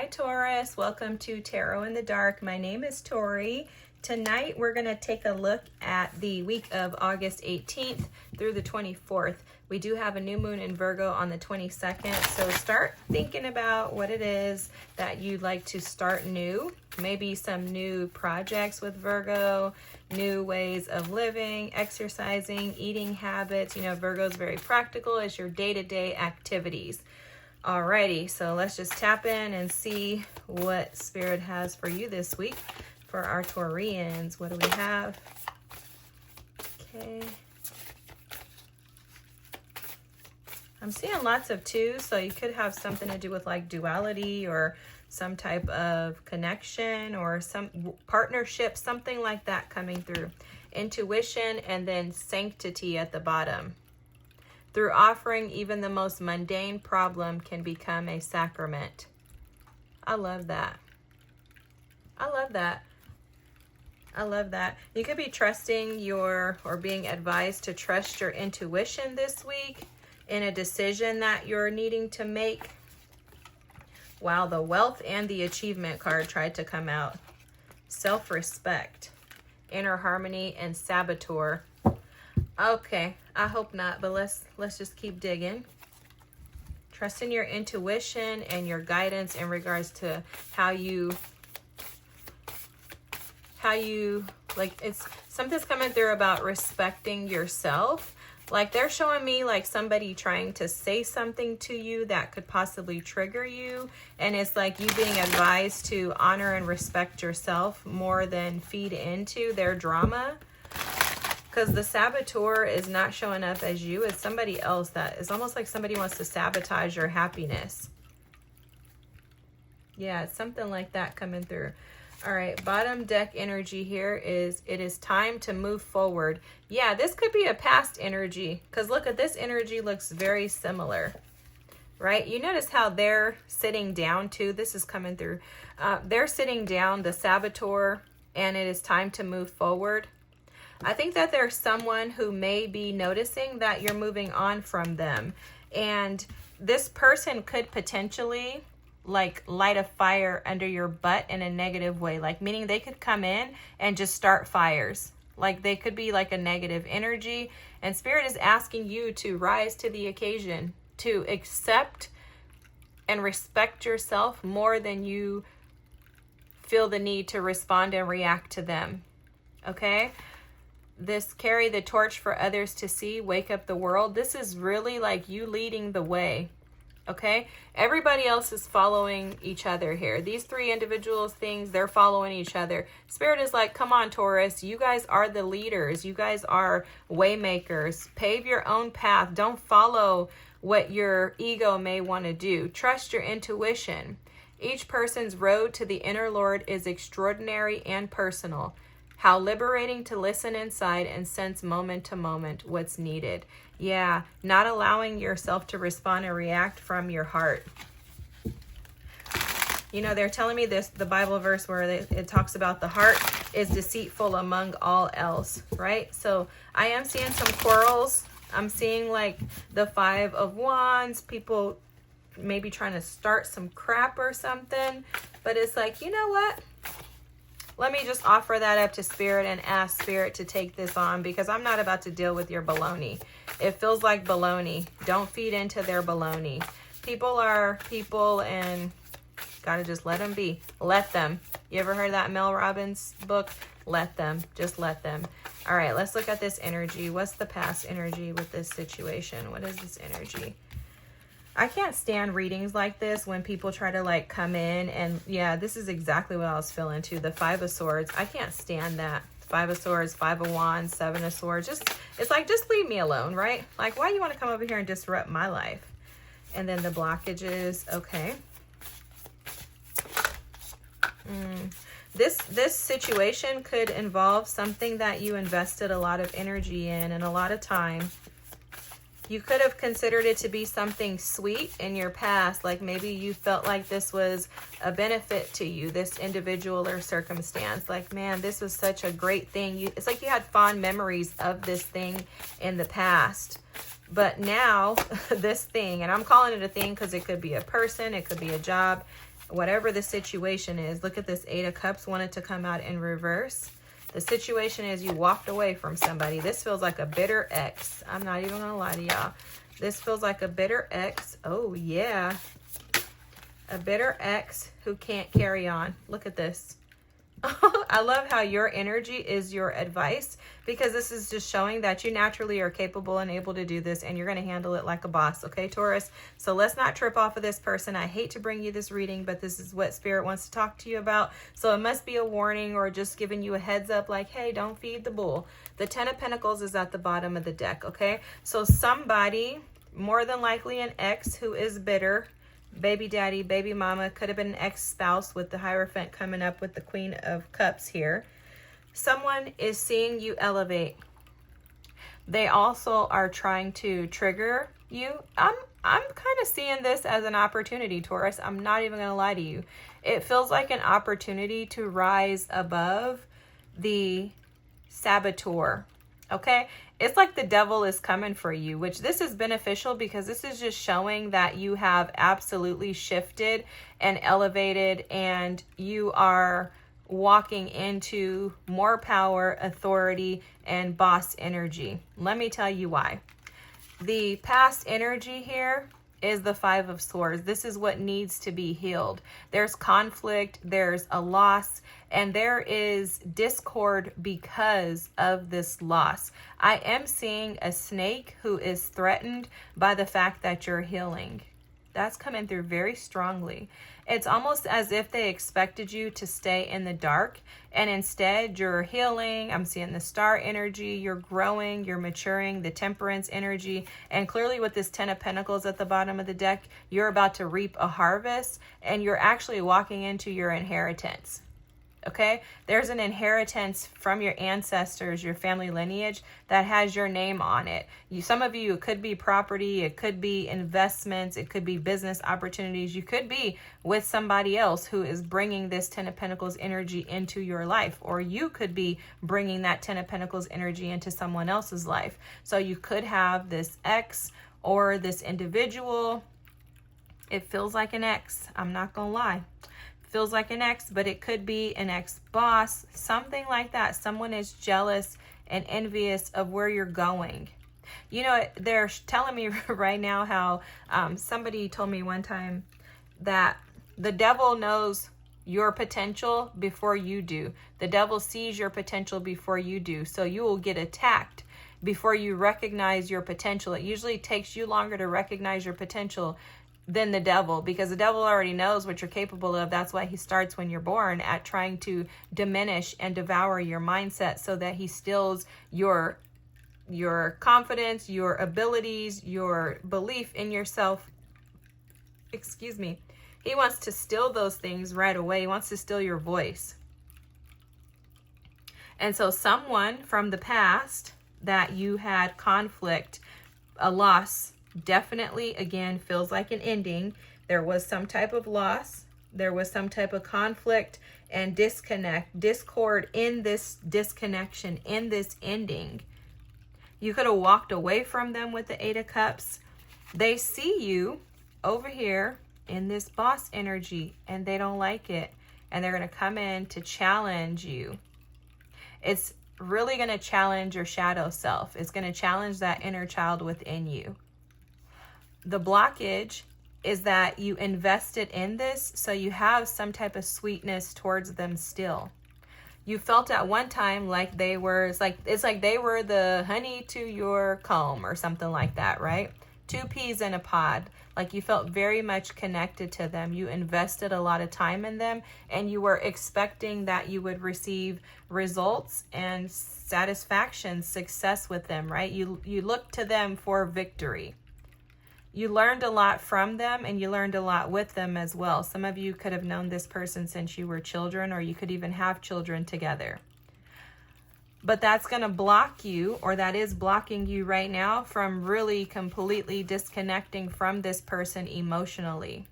Hi Taurus, welcome to Tarot in the Dark. My name is Tori. Tonight we're going to take a look at the week of August 18th through the 24th. We do have a new moon in Virgo on the 22nd, so start thinking about what it is that you'd like to start new. Maybe some new projects with Virgo, new ways of living, exercising, eating habits. You know, Virgo's very practical as your day-to-day activities. Alrighty, so let's just tap in and see what Spirit has for you this week for our Taurians. What do we have? Okay. I'm seeing lots of twos, so you could have something to do with like duality or some type of connection or some partnership, something like that coming through. Intuition and then sanctity at the bottom. Through offering, even the most mundane problem can become a sacrament. I love that. I love that. I love that. You could be trusting or being advised to trust your intuition this week in a decision that you're needing to make. Wow, the wealth and the achievement card tried to come out. Self-respect, inner harmony, and saboteur. Okay, I hope not, but let's just keep digging. Trust in your intuition and your guidance in regards to how you like, it's something's coming through about respecting yourself. Like they're showing me like somebody trying to say something to you that could possibly trigger you, and it's like you being advised to honor and respect yourself more than feed into their drama. Because the saboteur is not showing up as you, it's somebody else. That is almost like somebody wants to sabotage your happiness. Yeah, it's something like that coming through. All right, bottom deck energy here is, it is time to move forward. Yeah, this could be a past energy, because look at this energy, looks very similar, right? You notice how they're sitting down too. This is coming through. They're sitting down, the saboteur, and it is time to move forward. I think that there's someone who may be noticing that you're moving on from them. And this person could potentially like light a fire under your butt in a negative way. Like meaning they could come in and just start fires. Like they could be like a negative energy. And Spirit is asking you to rise to the occasion, to accept and respect yourself more than you feel the need to respond and react to them. Okay? This carry the torch for others to see, wake up the world. This is really like you leading the way. Okay, everybody else is following each other here. These three individuals, things, they're following each other. Spirit is like, come on, Taurus, you guys are the leaders. You guys are way makers. Pave your own path. Don't follow what your ego may want to do. Trust your intuition. Each person's road to the inner Lord is extraordinary and personal. How liberating to listen inside and sense moment to moment what's needed. Yeah, not allowing yourself to respond and react from your heart. You know, they're telling me this, the Bible verse where it talks about the heart is deceitful among all else, right? So I am seeing some quarrels. I'm seeing like the 5 of Wands, people maybe trying to start some crap or something. But it's like, you know what? Let me just offer that up to Spirit and ask Spirit to take this on, because I'm not about to deal with your baloney. It feels like baloney. Don't feed into their baloney. People are people, and gotta just let them be. Let them. You ever heard that Mel Robbins book? Let them. Just let them. All right, let's look at this energy. What's the past energy with this situation? What is this energy? I can't stand readings like this when people try to like come in and yeah, this is exactly what I was feeling too. The 5 of Swords. I can't stand that. 5 of Swords, 5 of Wands, 7 of Swords. It's like, just leave me alone, right? Like, why do you want to come over here and disrupt my life? And then the blockages. Okay. This situation could involve something that you invested a lot of energy in and a lot of time. You could have considered it to be something sweet in your past. Like maybe you felt like this was a benefit to you, this individual or circumstance. Like, man, this was such a great thing. It's like you had fond memories of this thing in the past. But now this thing, and I'm calling it a thing because it could be a person, it could be a job, whatever the situation is. Look at this 8 of Cups wanted to come out in reverse. The situation is you walked away from somebody. This feels like a bitter ex. I'm not even gonna lie to y'all. This feels like a bitter ex. Oh yeah. A bitter ex who can't carry on. Look at this. I love how your energy is your advice, because this is just showing that you naturally are capable and able to do this, and you're going to handle it like a boss. Okay, Taurus? So let's not trip off of this person. I hate to bring you this reading, but this is what Spirit wants to talk to you about. So it must be a warning or just giving you a heads up like, hey, don't feed the bull. The 10 of Pentacles is at the bottom of the deck. Okay, so somebody, more than likely an ex who is bitter, baby daddy, baby mama, could have been an ex-spouse with the Hierophant coming up with the Queen of Cups here. Someone is seeing you elevate. They also are trying to trigger you. I'm kind of seeing this as an opportunity, Taurus. I'm not even going to lie to you. It feels like an opportunity to rise above the saboteur. Okay, it's like the devil is coming for you, which this is beneficial because this is just showing that you have absolutely shifted and elevated, and you are walking into more power, authority, and boss energy. Let me tell you why. The past energy here is the 5 of Swords. This is what needs to be healed. There's conflict, there's a loss, and there is discord because of this loss. I am seeing a snake who is threatened by the fact that you're healing. That's coming through very strongly. It's almost as if they expected you to stay in the dark, and instead you're healing. I'm seeing the star energy. You're growing, you're maturing, the temperance energy. And clearly with this 10 of Pentacles at the bottom of the deck, you're about to reap a harvest, and you're actually walking into your inheritance. Okay, there's an inheritance from your ancestors, your family lineage, that has your name on it. Some of you, it could be property, it could be investments, it could be business opportunities. You could be with somebody else who is bringing this 10 of Pentacles energy into your life, or you could be bringing that 10 of Pentacles energy into someone else's life. So you could have this ex or this individual. It feels like an ex. I'm not gonna lie. Feels like an ex, but it could be an ex-boss, something like that. Someone is jealous and envious of where you're going. You know, they're telling me right now how somebody told me one time that the devil knows your potential before you do. The devil sees your potential before you do. So you will get attacked before you recognize your potential. It usually takes you longer to recognize your potential than the devil, because the devil already knows what you're capable of. That's why he starts when you're born at trying to diminish and devour your mindset, so that he steals your confidence, your abilities, your belief in yourself. Excuse me. He wants to steal those things right away. He wants to steal your voice. And so someone from the past that you had conflict, a loss, definitely, again, feels like an ending. There was some type of loss. There was some type of conflict and discord in this disconnection, in this ending. You could have walked away from them with the 8 of Cups. They see you over here in this boss energy, and they don't like it. And they're going to come in to challenge you. It's really going to challenge your shadow self. It's going to challenge that inner child within you. The blockage is that you invested in this, so you have some type of sweetness towards them still. You felt at one time like they were, it's like they were the honey to your comb or something like that, right? 2 peas in a pod. Like you felt very much connected to them. You invested a lot of time in them, and you were expecting that you would receive results and satisfaction, success with them, right? You looked to them for victory. You learned a lot from them, and you learned a lot with them as well. Some of you could have known this person since you were children, or you could even have children together. But that's going to block you, or that is blocking you right now from really completely disconnecting from this person emotionally.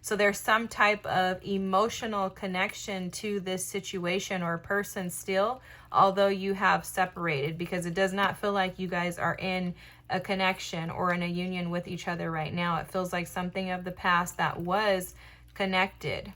So there's some type of emotional connection to this situation or person still, although you have separated, because it does not feel like you guys are in a connection or in a union with each other right now. It feels like something of the past that was connected.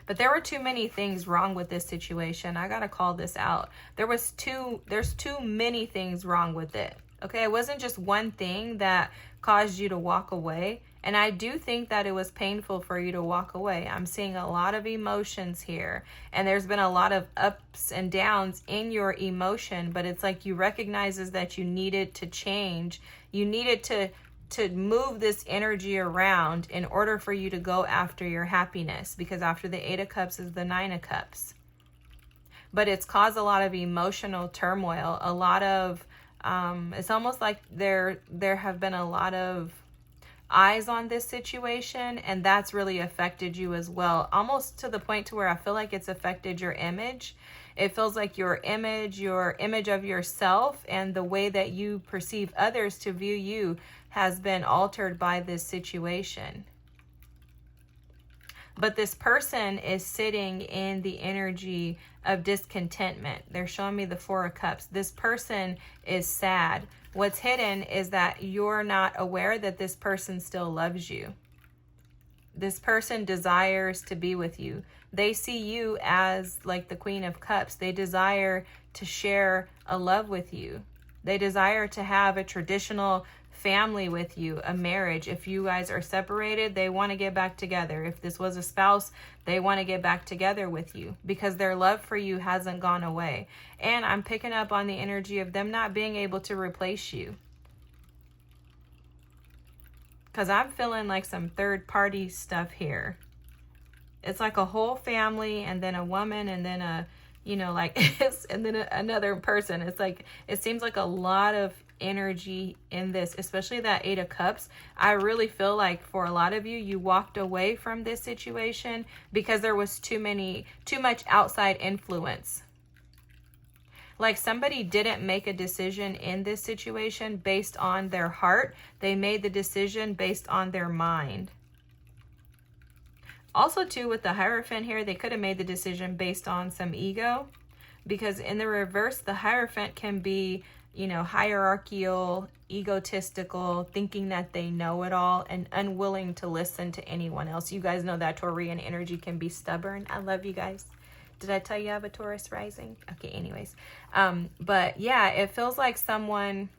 But there were too many things wrong with this situation. I got to call this out. There's too many things wrong with it. Okay, it wasn't just one thing that caused you to walk away. And I do think that it was painful for you to walk away. I'm seeing a lot of emotions here. And there's been a lot of ups and downs in your emotion. But it's like you recognizes that you needed to change. You needed to move this energy around in order for you to go after your happiness, because after the 8 of Cups is the 9 of Cups. But it's caused a lot of emotional turmoil, a lot of, it's almost like there have been a lot of eyes on this situation, and that's really affected you as well, almost to the point to where I feel like it's affected your image. It feels like your image of yourself and the way that you perceive others to view you has been altered by this situation. But this person is sitting in the energy of discontentment. They're showing me the 4 of Cups. This person is sad. What's hidden is that you're not aware that this person still loves you. This person desires to be with you. They see you as like the Queen of Cups. They desire to share a love with you. They desire to have a traditional family with you, a marriage. If you guys are separated, they want to get back together. If this was a spouse, they want to get back together with you because their love for you hasn't gone away. And I'm picking up on the energy of them not being able to replace you. Because I'm feeling like some third party stuff here. It's like a whole family and then a woman and then a, you know, like, and then another person. It's like, it seems like a lot of energy in this, especially that 8 of Cups. I really feel like for a lot of you, you walked away from this situation because there was too much outside influence. Like somebody didn't make a decision in this situation based on their heart. They made the decision based on their mind. Also too, with the Hierophant here, they could have made the decision based on some ego, because in the reverse, the Hierophant can be, you know, hierarchical, egotistical, thinking that they know it all and unwilling to listen to anyone else. You guys know that Taurian energy can be stubborn. I love you guys. Did I tell you I have a Taurus rising? Okay, anyways. But yeah, it feels like someone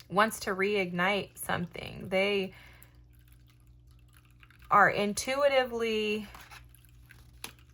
wants to reignite something. They are intuitively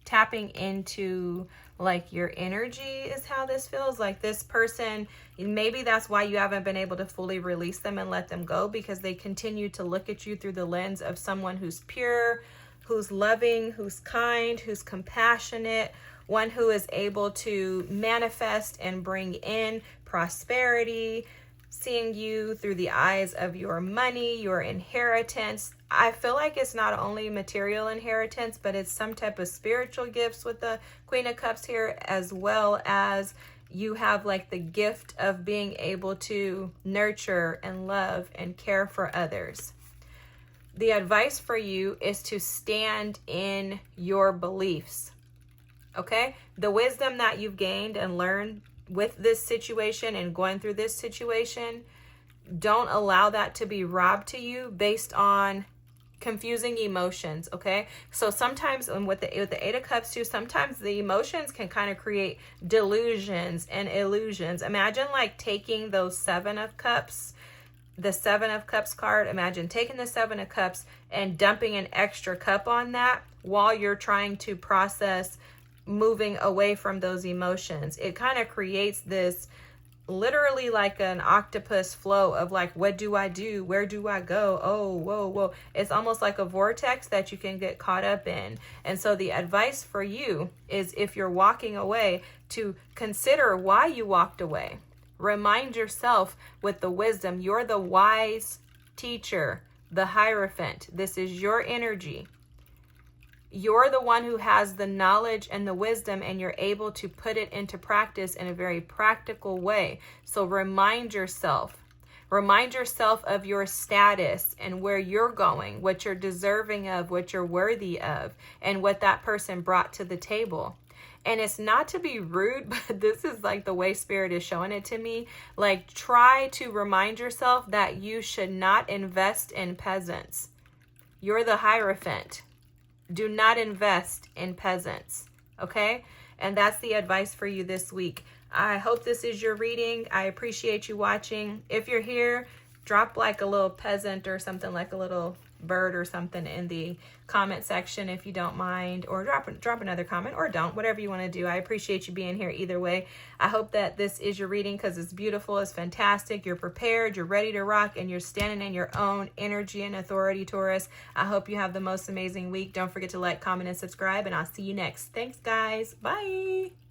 tapping into like your energy is how this feels. Like this person, maybe that's why you haven't been able to fully release them and let them go, because they continue to look at you through the lens of someone who's pure, who's loving, who's kind, who's compassionate, one who is able to manifest and bring in prosperity, seeing you through the eyes of your money, your inheritance. I feel like it's not only material inheritance, but it's some type of spiritual gifts with the Queen of Cups here, as well as you have like the gift of being able to nurture and love and care for others. The advice for you is to stand in your beliefs, okay? The wisdom that you've gained and learned with this situation and going through this situation, don't allow that to be robbed to you based on confusing emotions, okay? So sometimes, and with the 8 of Cups too, sometimes the emotions can kind of create delusions and illusions. Imagine like taking those 7 of Cups, the 7 of Cups card, imagine taking the 7 of Cups and dumping an extra cup on that while you're trying to process moving away from those emotions. It kind of creates this literally like an octopus flow of like, what do I do? Where do I go? Oh, whoa, whoa. It's almost like a vortex that you can get caught up in. And so the advice for you is, if you're walking away, to consider why you walked away. Remind yourself with the wisdom. You're the wise teacher, the Hierophant. This is your energy. You're the one who has the knowledge and the wisdom, and you're able to put it into practice in a very practical way. So remind yourself of your status and where you're going, what you're deserving of, what you're worthy of, and what that person brought to the table. And it's not to be rude, but this is like the way Spirit is showing it to me. Like, try to remind yourself that you should not invest in peasants. You're the Hierophant. Do not invest in peasants, okay? And that's the advice for you this week. I hope this is your reading. I appreciate you watching. If you're here, drop like a little peasant or something, like a little bird or something in the comment section if you don't mind, or drop another comment, or don't, whatever you want to do. I appreciate you being here either way. I hope that this is your reading because it's beautiful, it's fantastic, you're prepared, you're ready to rock, and you're standing in your own energy and authority, Taurus. I hope you have the most amazing week. Don't forget to like, comment, and subscribe, and I'll see you next. Thanks, guys. Bye.